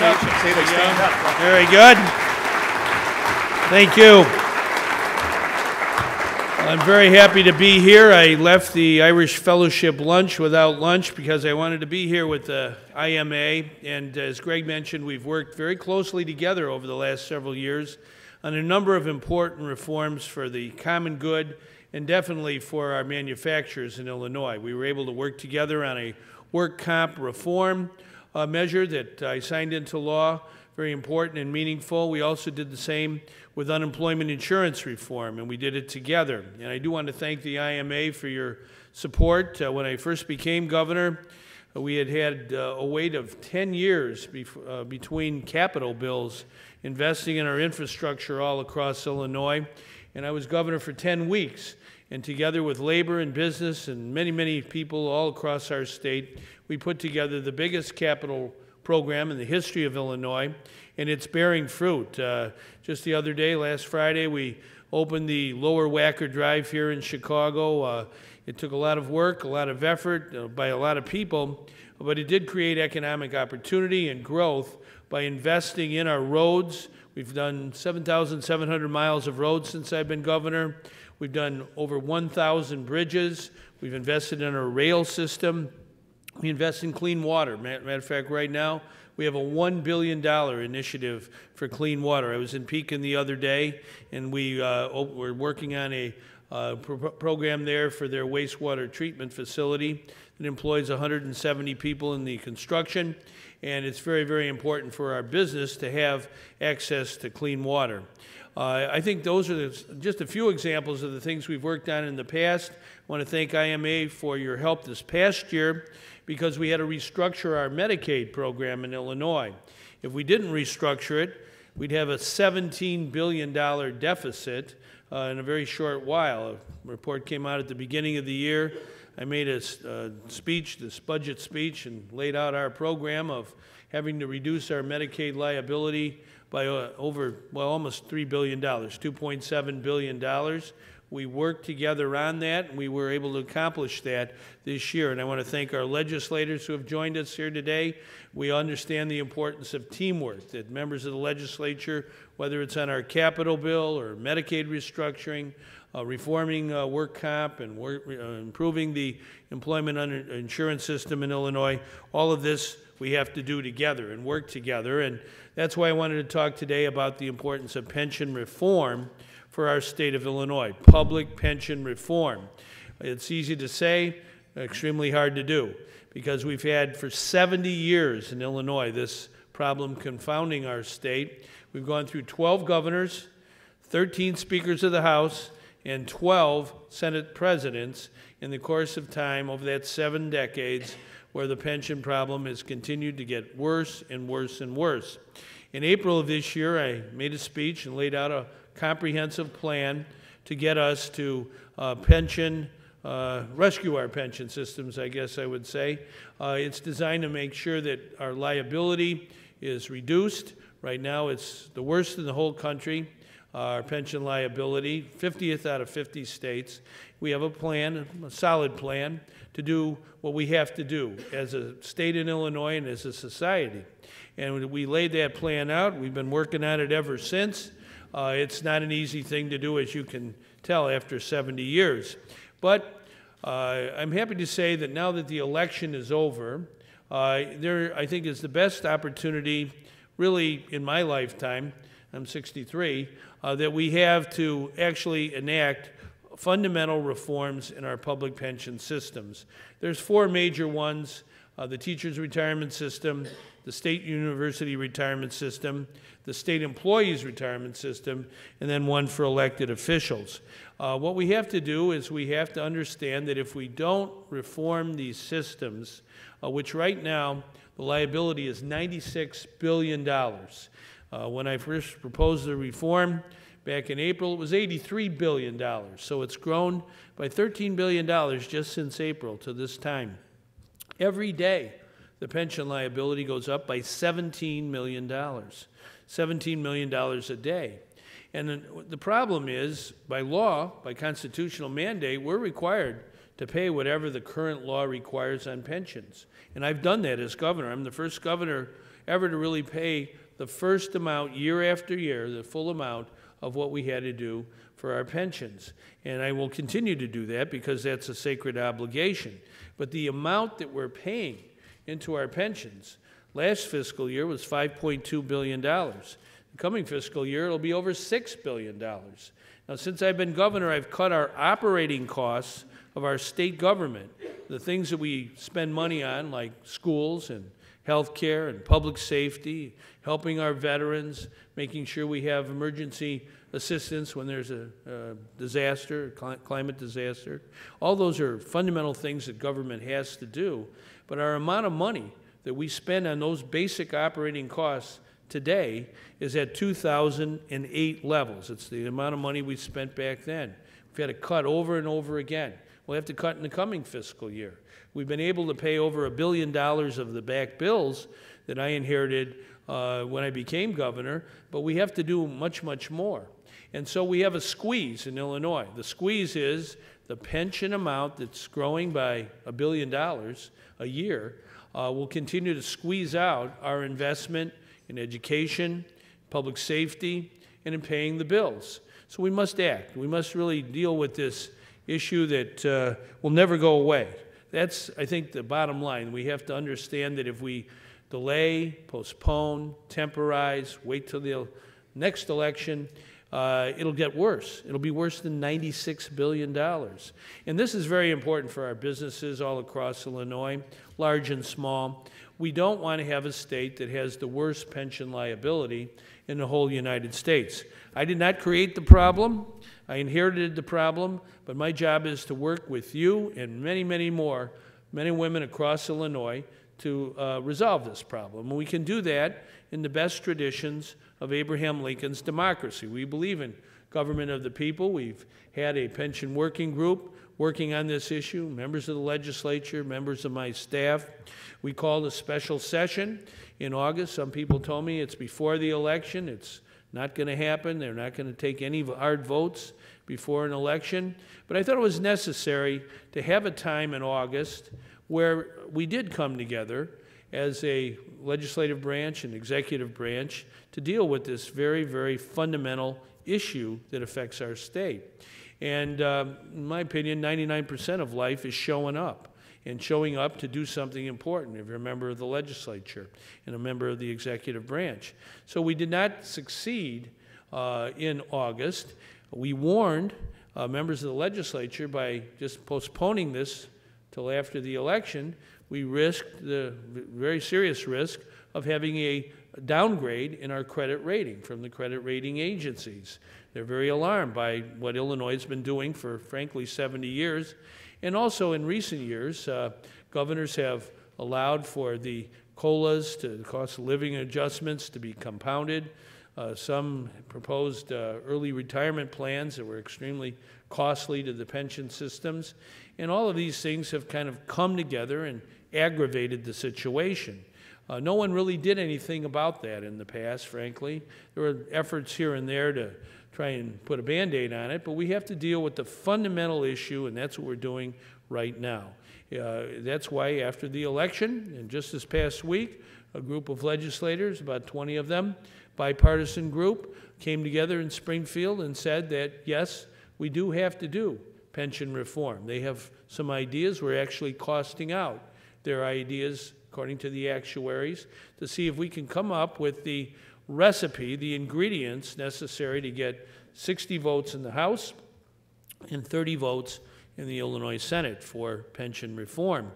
up. Say they stand up. Very good. Thank you. I'm very happy to be here. I left the Irish Fellowship lunch without lunch because I wanted to be here with the IMA. And as Greg mentioned, we've worked very closely together over the last several years on a number of important reforms for the common good and definitely for our manufacturers in Illinois. We were able to work together on a work comp reform measure that I signed into law, very important and meaningful. We also did the same with unemployment insurance reform, and we did it together. And I do want to thank the IMA for your support. When I first became governor, we had a wait of 10 years between capital bills investing in our infrastructure all across Illinois, and I was governor for 10 weeks. And together with labor and business and many, many people all across our state, we put together the biggest capital program in the history of Illinois, and it's bearing fruit. Just the other day, last Friday, we opened the Lower Wacker Drive here in Chicago. It took a lot of work, a lot of effort by a lot of people, but it did create economic opportunity and growth by investing in our roads. We've done 7,700 miles of roads since I've been governor. We've done over 1,000 bridges. We've invested in our rail system. We invest in clean water. Matter of fact, right now, we have a $1 billion initiative for clean water. I was in Pekin the other day, and we're working on a program there for their wastewater treatment facility that employs 170 people in the construction, and it's very, very important for our business to have access to clean water. I think those are just a few examples of the things we've worked on in the past. I want to thank IMA for your help this past year because we had to restructure our Medicaid program in Illinois. If we didn't restructure it, we'd have a $17 billion deficit in a very short while. A report came out at the beginning of the year. I made a speech, this budget speech, and laid out our program of having to reduce our Medicaid liability by almost $3 billion, $2.7 billion. We worked together on that, and we were able to accomplish that this year. And I want to thank our legislators who have joined us here today. We understand the importance of teamwork, that members of the legislature, whether it's on our capital bill or Medicaid restructuring, reforming work comp and improving the employment insurance system in Illinois, all of this we have to do together and work together. And that's why I wanted to talk today about the importance of pension reform for our state of Illinois, public pension reform. It's easy to say, extremely hard to do, because we've had for 70 years in Illinois this problem confounding our state. We've gone through 12 governors, 13 speakers of the House, and 12 Senate presidents in the course of time over that 7 decades, where the pension problem has continued to get worse and worse and worse. In April of this year, I made a speech and laid out a comprehensive plan to get us to rescue our pension systems, I guess I would say. It's designed to make sure that our liability is reduced. Right now, it's the worst in the whole country, our pension liability, 50th out of 50 states. We have a plan, a solid plan, to do what we have to do as a state in Illinois and as a society. And we laid that plan out. We've been working on it ever since. It's not an easy thing to do, as you can tell, after 70 years. But I'm happy to say that now that the election is over, there, I think, is the best opportunity, really, in my lifetime, I'm 63, that we have to actually enact fundamental reforms in our public pension systems. There's 4 major ones: the teachers' retirement system, the state university retirement system, the state employees retirement system, and then one for elected officials. What we have to do is we have to understand that if we don't reform these systems, which right now the liability is $96 billion. When I first proposed the reform back in April, it was $83 billion. So it's grown by $13 billion just since April to this time. Every day, the pension liability goes up by $17 million. $17 million a day. And the problem is, by law, by constitutional mandate, we're required to pay whatever the current law requires on pensions. And I've done that as governor. I'm the first governor ever to really pay the first amount year after year, the full amount of what we had to do for our pensions. And I will continue to do that because that's a sacred obligation. But the amount that we're paying into our pensions last fiscal year was $5.2 billion. The coming fiscal year, it'll be over $6 billion. Now, since I've been governor, I've cut our operating costs of our state government, the things that we spend money on, like schools and health care and public safety, helping our veterans, making sure we have emergency assistance when there's a disaster, climate disaster. All those are fundamental things that government has to do. But our amount of money that we spend on those basic operating costs today is at 2008 levels. It's the amount of money we spent back then. We've had to cut over and over again. We'll have to cut in the coming fiscal year. We've been able to pay over $1 billion of the back bills that I inherited when I became governor, but we have to do much, much more. And so we have a squeeze in Illinois. The squeeze is the pension amount that's growing by $1 billion a year will continue to squeeze out our investment in education, public safety, and in paying the bills. So we must act. We must really deal with this issue that will never go away. That's, I think, the bottom line. We have to understand that if we delay, postpone, temporize, wait till the next election, it'll get worse. It'll be worse than $96 billion. And this is very important for our businesses all across Illinois, large and small. We don't want to have a state that has the worst pension liability in the whole United States. I did not create the problem. I inherited the problem, but my job is to work with you and many, many more men and women across Illinois to resolve this problem. And we can do that in the best traditions of Abraham Lincoln's democracy. We believe in government of the people. We've had a pension working group working on this issue, members of the legislature, members of my staff. We called a special session in August. Some people told me it's before the election. It's not going to happen. They're not going to take any hard votes before an election. But I thought it was necessary to have a time in August where we did come together as a legislative branch and executive branch to deal with this very, very fundamental issue that affects our state. And in my opinion, 99% of life is showing up, and showing up to do something important if you're a member of the legislature and a member of the executive branch. So we did not succeed in August. We warned members of the legislature by just postponing this till after the election. We risked the very serious risk of having a downgrade in our credit rating from the credit rating agencies. They're very alarmed by what Illinois has been doing for, frankly, 70 years. And also in recent years, governors have allowed for the COLAs, the cost of living adjustments, to be compounded. Some proposed early retirement plans that were extremely costly to the pension systems. And all of these things have kind of come together and aggravated the situation. No one really did anything about that in the past, frankly. There were efforts here and there to try and put a Band-Aid on it, but we have to deal with the fundamental issue, and that's what we're doing right now. That's why after the election, and just this past week, a group of legislators, about 20 of them, bipartisan group, came together in Springfield and said that, yes, we do have to do pension reform. They have some ideas. We're actually costing out their ideas, according to the actuaries, to see if we can come up with the recipe, the ingredients necessary to get 60 votes in the House and 30 votes in the Illinois Senate for pension reform.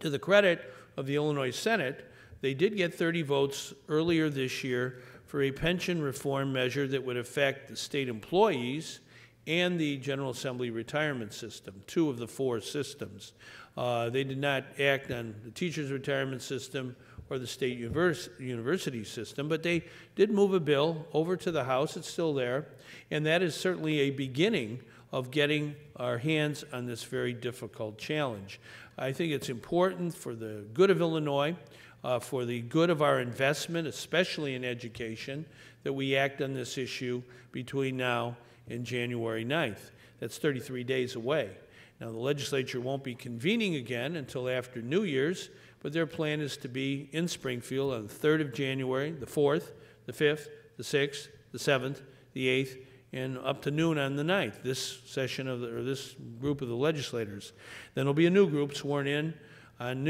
To the credit of the Illinois Senate, they did get 30 votes earlier this year for a pension reform measure that would affect the state employees and the General Assembly retirement system, 2 of the 4 systems. They did not act on the teachers' retirement system or the state university system, but they did move a bill over to the House. It's still there, and that is certainly a beginning of getting our hands on this very difficult challenge. I think it's important for the good of Illinois, for the good of our investment, especially in education, that we act on this issue between now and January 9th. That's 33 days away. Now, the legislature won't be convening again until after New Year's, but their plan is to be in Springfield on the 3rd of January, the 4th, the 5th, the 6th, the 7th, the 8th, and up to noon on the 9th, this session of this group of the legislators. Then there'll be a new group sworn in on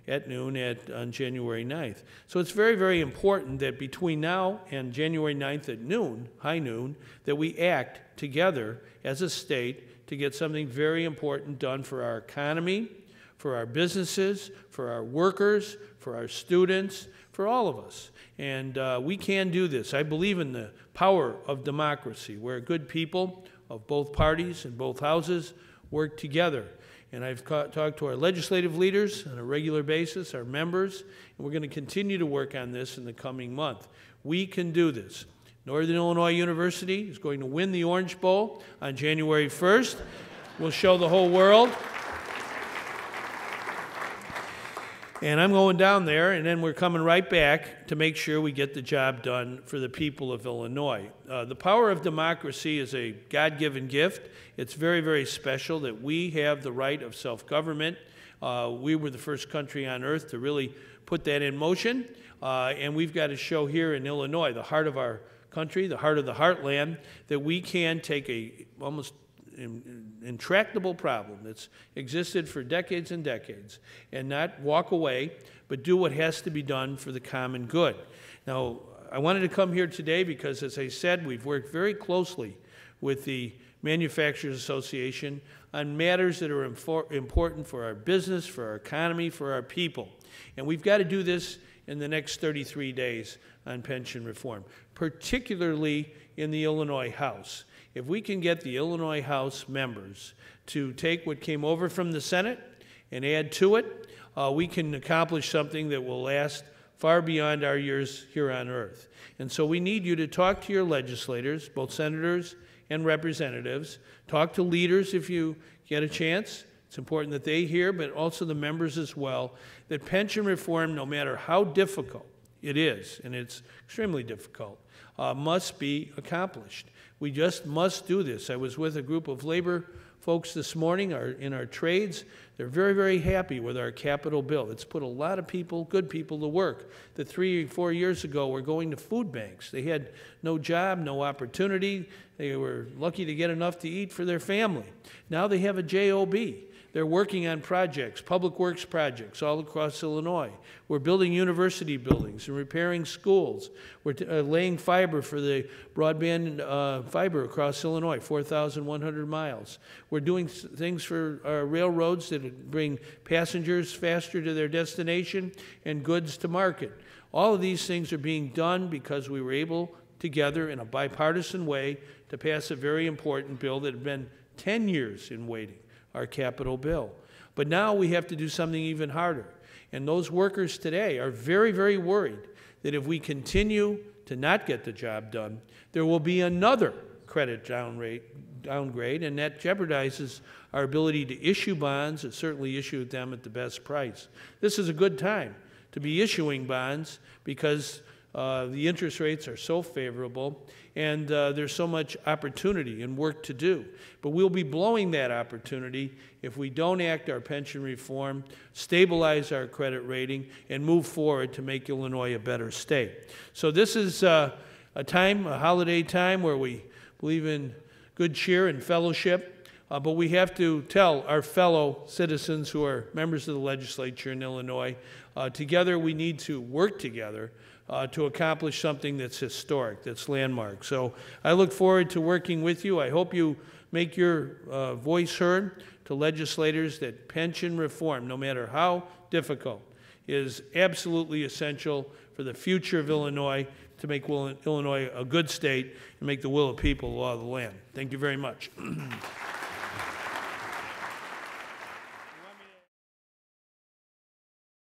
on January 9th. So it's very, very important that between now and January 9th at noon, high noon, that we act together as a state to get something very important done for our economy, for our businesses, for our workers, for our students, for all of us. And we can do this. I believe in the power of democracy, where good people of both parties and both houses work together. And I've talked to our legislative leaders on a regular basis, our members, and we're going to continue to work on this in the coming month. We can do this. Northern Illinois University is going to win the Orange Bowl on January 1st. We'll show the whole world. And I'm going down there, and then we're coming right back to make sure we get the job done for the people of Illinois. The power of democracy is a God-given gift. It's very, very special that we have the right of self-government. We were the first country on earth to really put that in motion, and we've got to show here in Illinois, the heart of our country, the heart of the heartland, that we can take a almost intractable problem that's existed for decades and decades and not walk away, but do what has to be done for the common good. Now, I wanted to come here today because, as I said, we've worked very closely with the Manufacturers Association on matters that are important for our business, for our economy, for our people. And we've got to do this in the next 33 days on pension reform, particularly in the Illinois House. If we can get the Illinois House members to take what came over from the Senate and add to it, we can accomplish something that will last far beyond our years here on earth. And so we need you to talk to your legislators, both senators and representatives. Talk to leaders if you get a chance. It's important that they hear, but also the members as well, that pension reform, no matter how difficult it is, and it's extremely difficult, must be accomplished. We just must do this. I was with a group of labor folks this morning in our trades. They're very, very happy with our capital bill. It's put a lot of people, good people, to work that 3 or 4 years ago were going to food banks. They had no job, no opportunity. They were lucky to get enough to eat for their family. Now they have a job. They're working on projects, public works projects all across Illinois. We're building university buildings and repairing schools. We're laying fiber for the broadband fiber across Illinois, 4,100 miles. We're doing things for our railroads that bring passengers faster to their destination and goods to market. All of these things are being done because we were able together in a bipartisan way to pass a very important bill that had been 10 years in waiting, our capital bill. But now we have to do something even harder. And those workers today are very, very worried that if we continue to not get the job done, there will be another credit downgrade, and that jeopardizes our ability to issue bonds and certainly issue them at the best price. This is a good time to be issuing bonds because the interest rates are so favorable and there's so much opportunity and work to do. But we'll be blowing that opportunity if we don't act our pension reform, stabilize our credit rating, and move forward to make Illinois a better state. So this is a holiday time where we believe in good cheer and fellowship, but we have to tell our fellow citizens who are members of the legislature in Illinois, together we need to work together to accomplish something that's historic, that's landmark. So I look forward to working with you. I hope you make your voice heard to legislators that pension reform, no matter how difficult, is absolutely essential for the future of Illinois, to make Illinois a good state and make the will of people law of the land. Thank you very much.